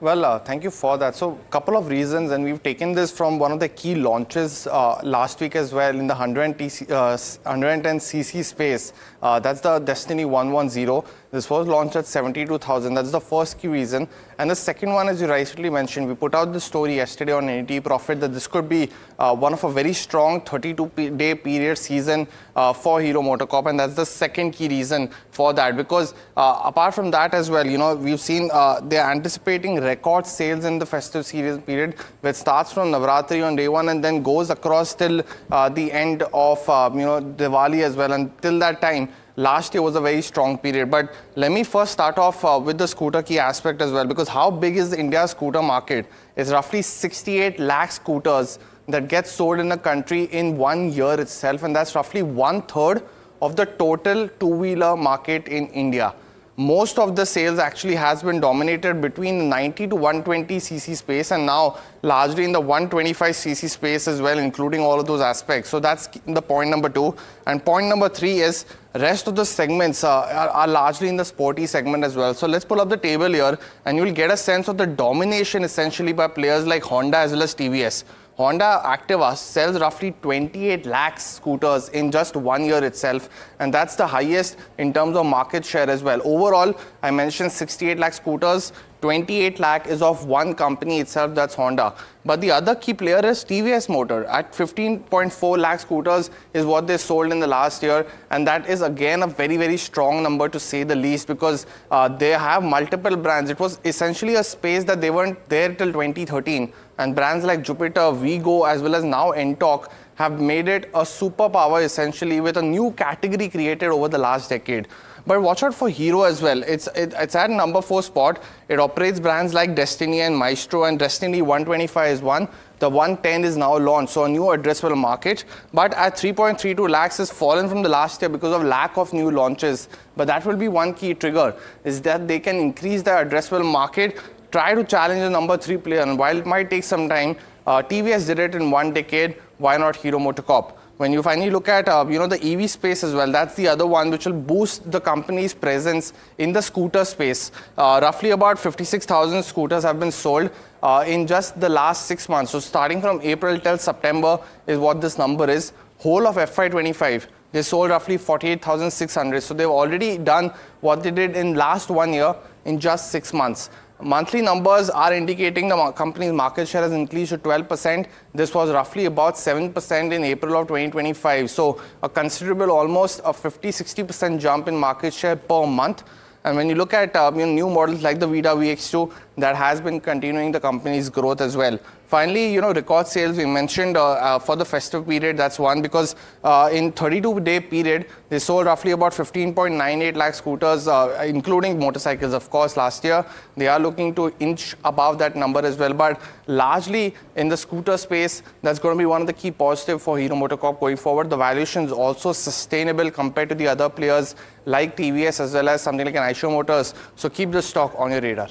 Well, thank you for that. So, couple of reasons, and we've taken this from one of the key launches last week as well in the 110cc space. That's the Destiny 110. This was launched at 72,000. That's the first key reason. And the second one, as you rightly mentioned, we put out the story yesterday on NDTV Profit that this could be one of a very strong 32-day period season for Hero MotoCorp, and that's the second key reason for that. Because apart from that as well, we've seen they're anticipating record sales in the festive series period, which starts from Navratri on day one and then goes across till the end of Diwali as well. And till that time, last year was a very strong period. But let me first start off with the scooter key aspect as well, because how big is India's scooter market? It's roughly 68 lakh scooters that get sold in the country in 1 year itself, and that's roughly 1/3 of the total two-wheeler market in India. Most of the sales actually has been dominated between the 90 to 120cc space, and now largely in the 125cc space as well, including all of those aspects. So that's the point number 2. And point number 3 is rest of the segments are largely in the sporty segment as well. So let's pull up the table here and you'll get a sense of the domination essentially by players like Honda as well as TVS. Honda Activa sells roughly 28 lakhs scooters in just 1 year itself, and that's the highest in terms of market share as well. Overall, I mentioned 68 lakh scooters, 28 lakh is of one company itself, that's Honda. But the other key player is TVS Motor. At 15.4 lakh scooters is what they sold in the last year, and that is again a very, very strong number to say the least, because they have multiple brands. It was essentially a space that they weren't there till 2013, and brands like Jupiter, Vigo, as well as now Ntorq have made it a superpower essentially, with a new category created over the last decade. But watch out for Hero as well. It's at number 4 spot. It operates brands like Destiny and Maestro, and Destiny 125 is one. The 110 is now launched, so a new addressable market. But at 3.32 lakhs has fallen from the last year because of lack of new launches. But that will be one key trigger, is that they can increase their addressable market, try to challenge the number 3 player. And while it might take some time, TVS did it in 1 decade. Why not Hero MotoCorp? When you finally look at the EV space as well, that's the other one which will boost the company's presence in the scooter space. Roughly about 56,000 scooters have been sold in just the last 6 months. So starting from April till September is what this number is. Whole of FY25, they sold roughly 48,600. So they've already done what they did in last 1 year in just 6 months. Monthly numbers are indicating the company's market share has increased to 12%. This was roughly about 7% in April of 2025. So a considerable, almost a 50-60% jump in market share per month. And when you look at new models like the Vida VX2, that has been continuing the company's growth as well. Finally, record sales we mentioned for the festive period. That's one, because in 32-day period, they sold roughly about 15.98 lakh scooters, including motorcycles, of course, last year. They are looking to inch above that number as well. But largely in the scooter space, that's going to be one of the key positives for Hero MotoCorp going forward. The valuation is also sustainable compared to the other players like TVS as well as something like an Eicher Motors. So keep this stock on your radar.